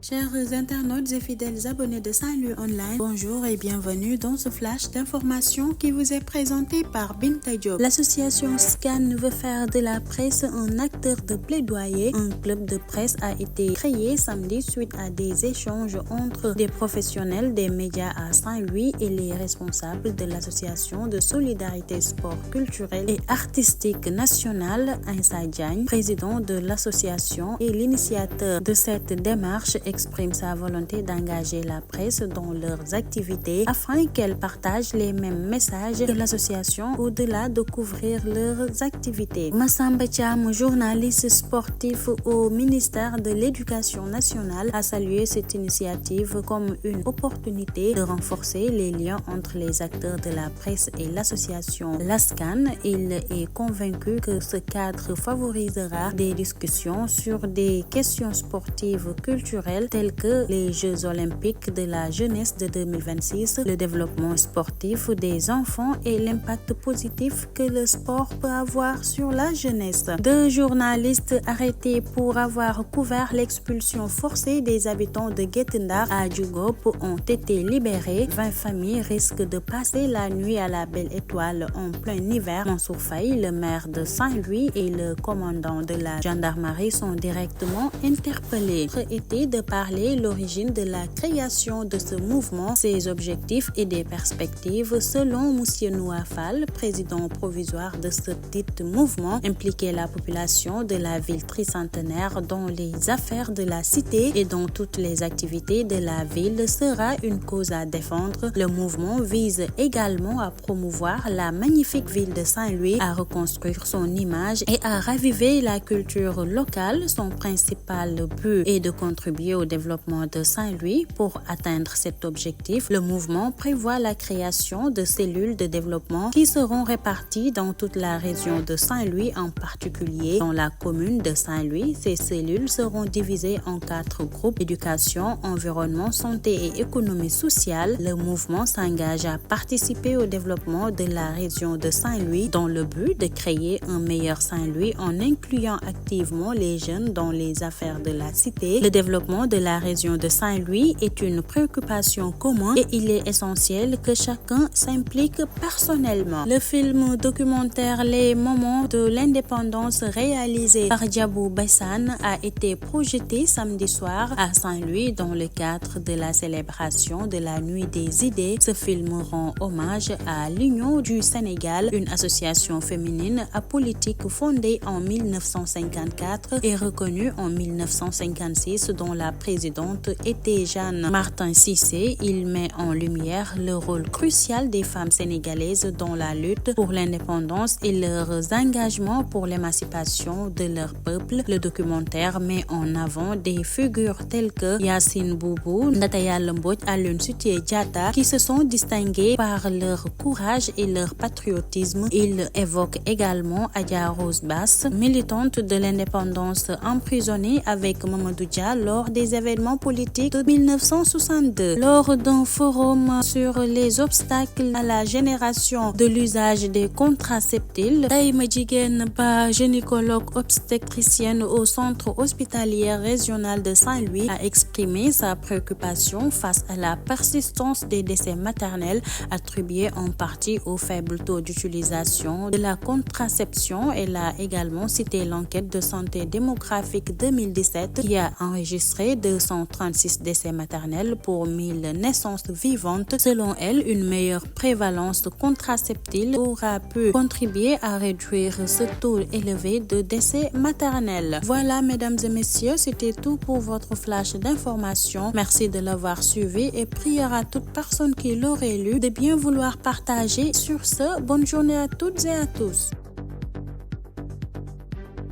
Chers internautes et fidèles abonnés de Saint-Louis Online, bonjour et bienvenue dans ce flash d'information qui vous est présenté par Binta Diop. L'association SCAN veut faire de la presse un acteur de plaidoyer. Un club de presse a été créé samedi suite à des échanges entre des professionnels des médias à Saint-Louis et les responsables de l'association de solidarité sport culturel et artistique nationale. Insa Diagne, président de l'association et l'initiateur de cette démarche, exprime sa volonté d'engager la presse dans leurs activités afin qu'elle partage les mêmes messages que l'association au-delà de couvrir leurs activités. Massamba Thiam, journaliste sportif au ministère de l'Éducation nationale, a salué cette initiative comme une opportunité de renforcer les liens entre les acteurs de la presse et l'association LASCAN. Il est convaincu que ce cadre favorisera des discussions sur des questions sportives culturelles tels que les Jeux olympiques de la jeunesse de 2026, le développement sportif des enfants et l'impact positif que le sport peut avoir sur la jeunesse. 2 journalistes arrêtés pour avoir couvert l'expulsion forcée des habitants de Guet Ndar à Djougop ont été libérés. 20 familles risquent de passer la nuit à la Belle Étoile en plein hiver. Mansour Faye, le maire de Saint-Louis, et le commandant de la gendarmerie sont directement interpellés. Été de parler l'origine de la création de ce mouvement, ses objectifs et des perspectives. Selon M. Nouafal, président provisoire de ce dit mouvement, impliquer la population de la ville tricentenaire dans les affaires de la cité et dans toutes les activités de la ville sera une cause à défendre. Le mouvement vise également à promouvoir la magnifique ville de Saint-Louis, à reconstruire son image et à raviver la culture locale. Son principal but est de contribuer au développement de Saint-Louis. Pour atteindre cet objectif, le mouvement prévoit la création de cellules de développement qui seront réparties dans toute la région de Saint-Louis, en particulier dans la commune de Saint-Louis. Ces cellules seront divisées en 4 groupes: éducation, environnement, santé et économie sociale. Le mouvement s'engage à participer au développement de la région de Saint-Louis dans le but de créer un meilleur Saint-Louis en incluant activement les jeunes dans les affaires de la cité. Le développement de la région de Saint-Louis est une préoccupation commune et il est essentiel que chacun s'implique personnellement. Le film documentaire Les moments de l'indépendance réalisé par Diabou Bessan a été projeté samedi soir à Saint-Louis dans le cadre de la célébration de la Nuit des idées. Ce film rend hommage à l'Union du Sénégal, une association féminine apolitique fondée en 1954 et reconnue en 1956, dont la présidente était Jeanne Martin Cissé. Il met en lumière le rôle crucial des femmes sénégalaises dans la lutte pour l'indépendance et leurs engagements pour l'émancipation de leur peuple. Le documentaire met en avant des figures telles que Yacine Boubou, Ndata Mbodj, Aline Sitoé Diatta, qui se sont distinguées par leur courage et leur patriotisme. Il évoque également Adja Rose Bass, militante de l'indépendance, emprisonnée avec Mamadou Dia lors des événements politiques de 1962. Lors d'un forum sur les obstacles à la génération de l'usage des contraceptifs, Taïma Djigen Ba, gynécologue obstétricienne au centre hospitalier régional de Saint-Louis, a exprimé sa préoccupation face à la persistance des décès maternels attribués en partie au faible taux d'utilisation de la contraception. Elle a également cité l'enquête de santé démographique 2017 qui a enregistré 236 décès maternels pour 1000 naissances vivantes. Selon elle, une meilleure prévalence contraceptive aura pu contribuer à réduire ce taux élevé de décès maternels. Voilà, mesdames et messieurs, c'était tout pour votre flash d'information. Merci de l'avoir suivi et prière à toute personne qui l'aurait lu de bien vouloir partager. Sur ce, bonne journée à toutes et à tous.